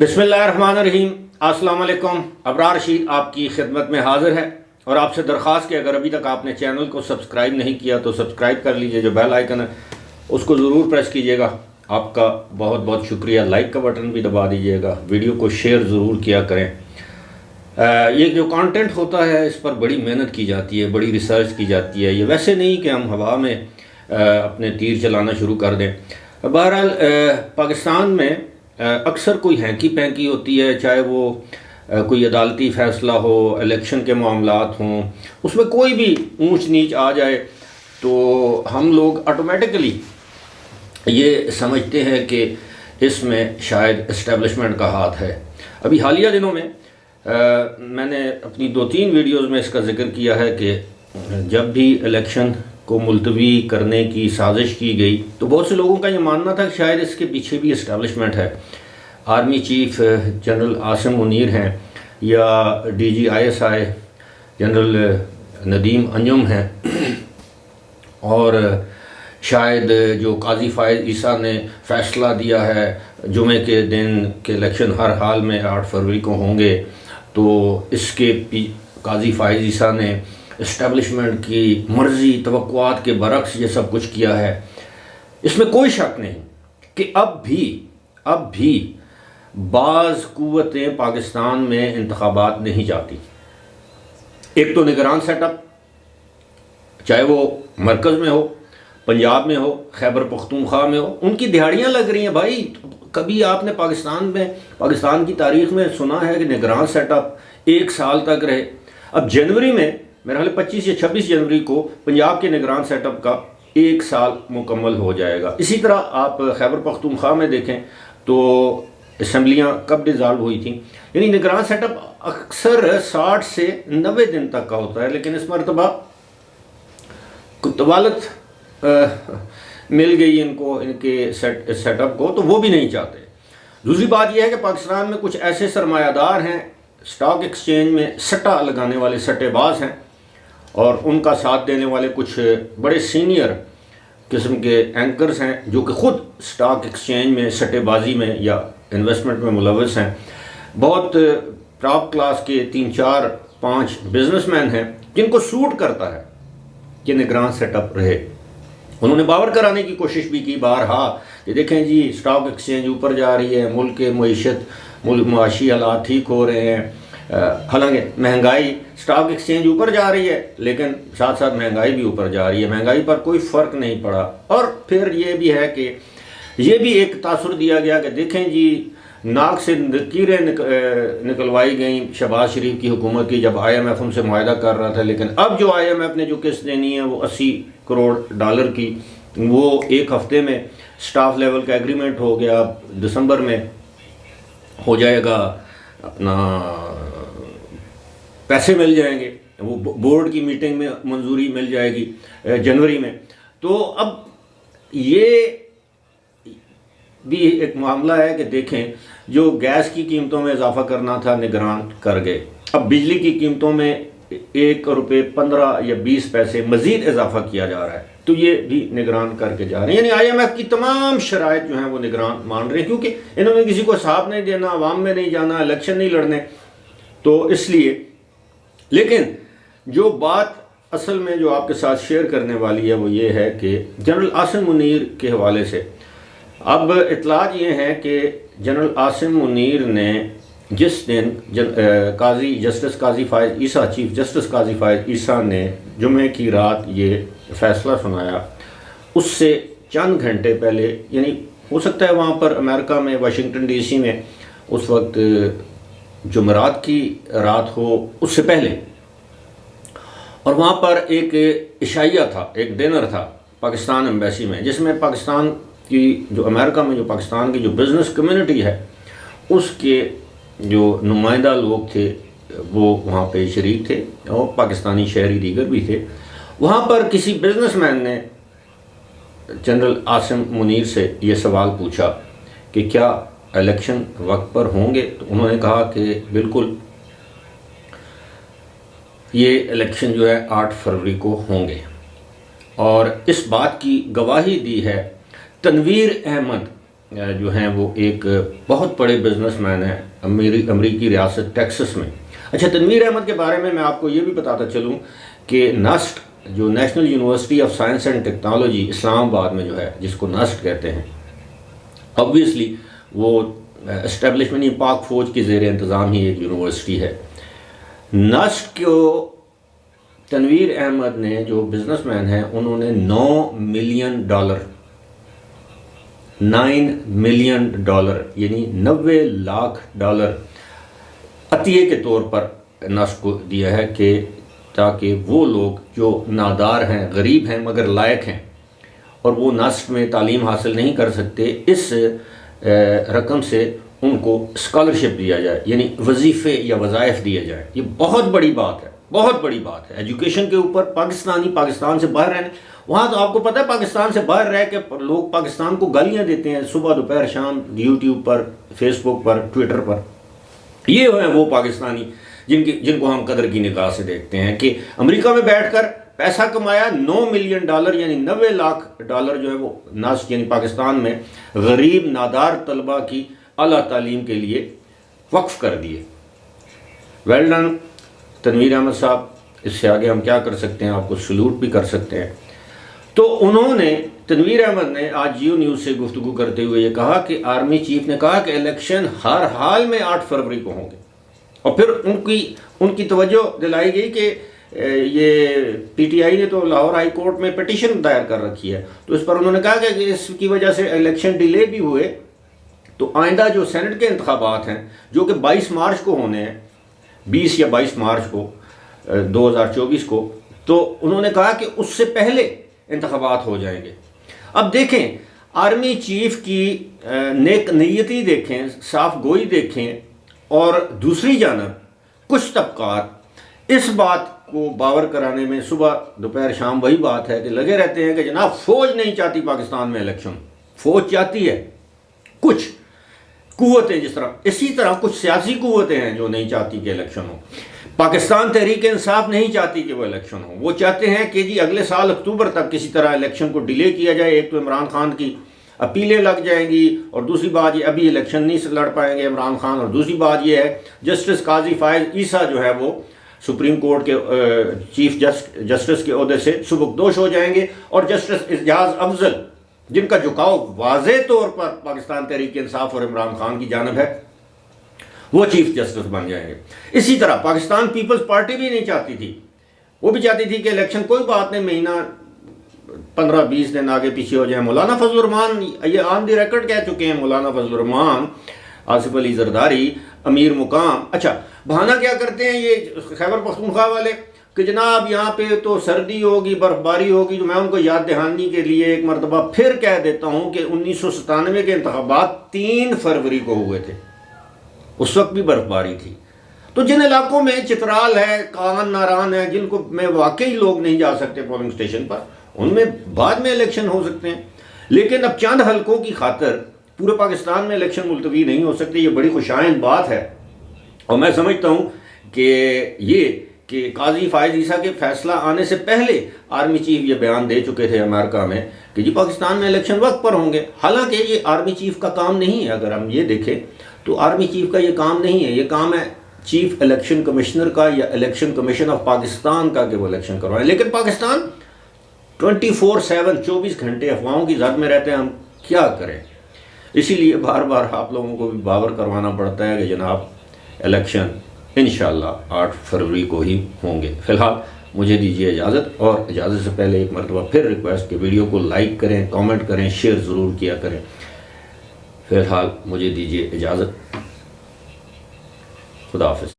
बिस्मिल्लाहिर्रहमानिर्रहीम। अस्सलाम वालेकुम। अबरार रशीद आपकी खिदमत में हाजिर है और आपसे दरख्वास्त कि अगर अभी तक आपने चैनल को सब्सक्राइब नहीं किया तो सब्सक्राइब कर लीजिए, जो बेल आइकन है उसको ज़रूर प्रेस कीजिएगा। आपका बहुत बहुत शुक्रिया। लाइक का बटन भी दबा दीजिएगा, वीडियो को शेयर ज़रूर किया करें। ये जो कंटेंट होता है इस पर बड़ी मेहनत की जाती है, बड़ी रिसर्च की जाती है। ये वैसे नहीं कि हम हवा में अपने तीर चलाना शुरू कर दें। बहरहाल पाकिस्तान में अक्सर कोई हैंकी पैंकी होती है, चाहे वो कोई अदालती फ़ैसला हो, इलेक्शन के मामलात हों, उसमें कोई भी ऊंच नीच आ जाए तो हम लोग ऑटोमेटिकली ये समझते हैं कि इसमें शायद इस्टेब्लिशमेंट का हाथ है। अभी हालिया दिनों में मैंने अपनी 2-3 वीडियोज़ में इसका जिक्र किया है कि जब भी इलेक्शन को मुलतवी करने की साजिश की गई तो बहुत से लोगों का ये मानना था कि शायद इसके पीछे भी इस्टेब्लिशमेंट है। Army chief general Asim Munir हैं या DGISI जनरल नदीम अंजुम हैं और शायद जो काजी फ़ाइज़ ईसा ने फ़ैसला दिया है जुमे के दिन के इलेक्शन हर हाल में 8 फरवरी को होंगे, तो इसके काजी फ़ाइज़ ईसा ने इस्टेब्लिशमेंट की मर्ज़ी तवक्कुआत के बरक्स ये सब कुछ किया है। इसमें कोई शक नहीं कि अब भी बाज़ कुव्वतें पाकिस्तान में इंतखाबात नहीं जाती। एक तो निगरान सेटअप, चाहे वो मरकज़ में हो, पंजाब में हो, खैबर पख्तूनख्वा में हो, उनकी दिहाड़ियाँ लग रही हैं भाई। कभी आपने पाकिस्तान की तारीख़ में सुना है कि निगरान सेटअप 1 साल तक रहे? अब जनवरी में मेरा ख्याल 25 या 26 जनवरी को पंजाब के निगरान सेटअप का 1 साल मुकम्मल हो जाएगा। इसी तरह आप खैबर पख्तूनख्वा में देखें तो असम्बलियाँ कब डिज़ाल्व हुई थी। यानी निगरान सेटअप अक्सर 60 से 90 दिन तक का होता है, लेकिन इस मरतबा तवालत मिल गई इनको, इनके सेटअप को, तो वो भी नहीं चाहते। दूसरी बात यह है कि पाकिस्तान में कुछ ऐसे सरमायादार हैं, स्टॉक एक्सचेंज में सट्टा लगाने वाले सट्टेबाज हैं और उनका साथ देने वाले कुछ बड़े सीनियर किस्म के एंकर्स हैं जो कि ख़ुद स्टॉक एक्सचेंज में सट्टेबाजी में या इन्वेस्टमेंट में मुलव्वस हैं। बहुत टॉप क्लास के 3-4-5 बिजनेसमैन हैं जिनको सूट करता है कि निगरान सेटअप रहे। उन्होंने बावर कराने की कोशिश भी की बारहा कि देखें जी स्टॉक एक्सचेंज ऊपर जा रही है, मुल्क के मुआशी हालात ठीक हो रहे हैं। हालांकि महंगाई, स्टॉक एक्सचेंज ऊपर जा रही है लेकिन साथ साथ महंगाई भी ऊपर जा रही है, महंगाई पर कोई फ़र्क नहीं पड़ा। और फिर ये भी है कि ये भी एक तासुर दिया गया कि देखें जी नाक से लकीरें निकलवाई गई शहबाज शरीफ की हुकूमत की जब IMF उनसे मुआहदा कर रहा था, लेकिन अब जो IMF ने जो किस्त देनी है वो $80 करोड़ की, वो 1 हफ्ते में स्टाफ लेवल का एग्रीमेंट हो गया, दिसंबर में हो जाएगा, अपना पैसे मिल जाएंगे, वो बोर्ड की मीटिंग में मंजूरी मिल जाएगी जनवरी में। तो अब ये भी एक मामला है कि देखें जो गैस की कीमतों में इजाफा करना था निगरान कर गए। अब बिजली की कीमतों में ₹1.15 या 20 पैसे मज़ीद इजाफा किया जा रहा है, तो ये भी निगरान करके जा रहे हैं। यानी IMF की तमाम शराइत जो हैं वो निगरान मान रहे हैं, क्योंकि इन्होंने किसी को साथ नहीं देना, आवाम में नहीं जाना, इलेक्शन नहीं लड़ने, तो इसलिए। लेकिन जो बात असल में जो आपके साथ शेयर करने वाली है वो ये है कि जनरल आसिम मुनीर के हवाले से अब इतलात ये हैं कि जनरल आसिम मुनीर ने जिस दिन जस्टिस काजी फ़ाइज़ ईसा, चीफ जस्टिस काजी फ़ाइज़ ईसा ने जुमे की रात ये फ़ैसला सुनाया, उससे चंद घंटे पहले, यानी हो सकता है वहाँ पर अमेरिका में वाशिंगटन DC में उस वक्त जुमेरात की रात हो, उससे पहले, और वहाँ पर एक इशाइया था, एक डिनर था पाकिस्तान एम्बेसी में, जिसमें पाकिस्तान की जो अमेरिका में जो पाकिस्तान की जो बिज़नेस कम्युनिटी है उसके जो नुमाइंदा लोग थे वो वहाँ पे शरीक थे और पाकिस्तानी शहरी दीगर भी थे। वहाँ पर किसी बिजनेसमैन ने जनरल आसिम मुनीर से ये सवाल पूछा कि क्या इलेक्शन वक्त पर होंगे, तो उन्होंने कहा कि बिल्कुल ये इलेक्शन जो है 8 फरवरी को होंगे। और इस बात की गवाही दी है तनवीर अहमद, جو ہیں وہ ایک بہت بڑے بزنس مین ہیں امریکی ریاست ٹیکسس میں۔ اچھا، تنویر احمد کے بارے میں آپ کو یہ بھی بتاتا چلوں کہ نسٹ جو National University of Science and Technology Islamabad میں جو ہے، جس کو نسٹ کہتے ہیں، obviously وہ اسٹیبلشمنٹ پاک فوج کے زیر انتظام ہی ایک یونیورسٹی ہے۔ نسٹ کو تنویر احمد نے، جو بزنس مین ہیں، انہوں نے $9 ملین یعنی $90 لاکھ عطیے کے طور پر نسٹ کو دیا ہے، کہ تاکہ وہ لوگ جو نادار ہیں، غریب ہیں مگر لائق ہیں، اور وہ نسٹ میں تعلیم حاصل نہیں کر سکتے، اس رقم سے ان کو اسکالرشپ دیا جائے، یعنی وظیفے یا وظائف دیے جائیں۔ یہ بہت بڑی بات ہے، بہت بڑی بات ہے ایجوکیشن کے اوپر۔ پاکستان سے باہر رہنے، وہاں تو آپ کو پتہ ہے پاکستان سے باہر رہ کے لوگ پاکستان کو گالیاں دیتے ہیں صبح دوپہر شام، یوٹیوب پر، فیس بک پر، ٹویٹر پر۔ یہ ہیں وہ پاکستانی جن کو ہم قدر کی نگاہ سے دیکھتے ہیں، کہ امریکہ میں بیٹھ کر پیسہ کمایا $9 ملین یعنی $90 لاکھ جو ہے وہ نسٹ یعنی پاکستان میں غریب نادار طلبہ کی اعلیٰ تعلیم کے لیے وقف کر دیے۔ ویل ڈن تنویر احمد صاحب، اس سے آگے ہم کیا کر سکتے ہیں؟ آپ کو سلوٹ بھی کر سکتے ہیں۔ تو انہوں نے، تنویر احمد نے آج جیو نیوز سے گفتگو کرتے ہوئے یہ کہا کہ آرمی چیف نے کہا کہ الیکشن ہر حال میں 8 فروری کو ہوں گے، اور پھر ان کی توجہ دلائی گئی کہ یہ پی ٹی آئی نے تو لاہور ہائی کورٹ میں پٹیشن دائر کر رکھی ہے، تو اس پر انہوں نے کہا کہ اس کی وجہ سے الیکشن ڈیلے بھی ہوئے، تو آئندہ جو سینٹ کے انتخابات ہیں جو کہ 22 مارچ کو ہونے ہیں، 20 یا 22 مارچ کو 2024 کو، تو انہوں نے کہا کہ اس سے پہلے انتخابات ہو جائیں گے۔ اب دیکھیں، آرمی چیف کی نیک نیتی دیکھیں، صاف گوئی دیکھیں، اور دوسری جانب کچھ طبقات اس بات کو باور کرانے میں صبح دوپہر شام وہی بات ہے کہ لگے رہتے ہیں کہ جناب فوج نہیں چاہتی پاکستان میں الیکشن، فوج چاہتی ہے۔ کچھ قوتیں اسی طرح کچھ سیاسی قوتیں ہیں جو نہیں چاہتی کہ الیکشن ہو۔ پاکستان تحریک انصاف نہیں چاہتی کہ وہ الیکشن ہو، وہ چاہتے ہیں کہ جی اگلے سال اکتوبر تک کسی طرح الیکشن کو ڈیلے کیا جائے۔ ایک تو عمران خان کی اپیلیں لگ جائیں گی، اور دوسری بات یہ ابھی الیکشن نہیں لڑ پائیں گے عمران خان، اور دوسری بات یہ ہے جسٹس قاضی فائز عیسیٰ جو ہے وہ سپریم کورٹ کے چیف جسٹس کے عہدے سے سبکدوش ہو جائیں گے، اور جسٹس اعجاز افضل جن کا جھکاؤ واضح طور پر پاکستان تحریک انصاف اور عمران خان کی جانب ہے، وہ چیف جسٹس بن جائیں گے۔ اسی طرح پاکستان پیپلز پارٹی بھی نہیں چاہتی تھی، وہ بھی چاہتی تھی کہ الیکشن کوئی بات نہیں، مہینہ 15-20 دن آگے پیچھے ہو جائیں۔ مولانا فضل الرحمان یہ آن دی ریکارڈ کہہ چکے ہیں، مولانا فضل الرحمان، آصف علی زرداری، امیر مقام۔ اچھا، بہانہ کیا کرتے ہیں یہ خیبر پختونخوا والے کہ جناب یہاں پہ تو سردی ہوگی، برف باری ہوگی۔ تو میں ان کو یاد دہانی کے لیے ایک مرتبہ پھر کہہ دیتا ہوں کہ 1997 کے انتخابات 3 فروری کو ہوئے تھے، اس وقت بھی برف باری تھی۔ تو جن علاقوں میں چترال ہے، کان ناران ہے، جن کو میں واقعی لوگ نہیں جا سکتے پولنگ سٹیشن پر، ان میں بعد میں الیکشن ہو سکتے ہیں، لیکن اب چند حلقوں کی خاطر پورے پاکستان میں الیکشن ملتوی نہیں ہو سکتے۔ یہ بڑی خوشائند بات ہے، اور میں سمجھتا ہوں کہ قاضی فائز عیسیٰ کے فیصلہ آنے سے پہلے آرمی چیف یہ بیان دے چکے تھے امریکہ میں کہ جی پاکستان میں الیکشن وقت پر ہوں گے۔ حالانکہ یہ آرمی چیف کا کام نہیں ہے، اگر ہم یہ دیکھیں تو آرمی چیف کا یہ کام نہیں ہے، یہ کام ہے چیف الیکشن کمشنر کا یا الیکشن کمیشن آف پاکستان کا کہ وہ الیکشن کروائیں۔ لیکن پاکستان 24/7 24 گھنٹے افواہوں کی زد میں رہتے ہیں، ہم کیا کریں؟ اسی لیے بار بار آپ لوگوں کو بھی باور کروانا پڑتا ہے کہ جناب الیکشن انشاءاللہ 8 فروری کو ہی ہوں گے۔ فی الحال مجھے دیجیے اجازت، اور اجازت سے پہلے ایک مرتبہ پھر ریکویسٹ کہ ویڈیو کو لائک کریں، کامنٹ کریں، شیئر ضرور کیا کریں۔ فی الحال مجھے دیجیے اجازت، خدا حافظ۔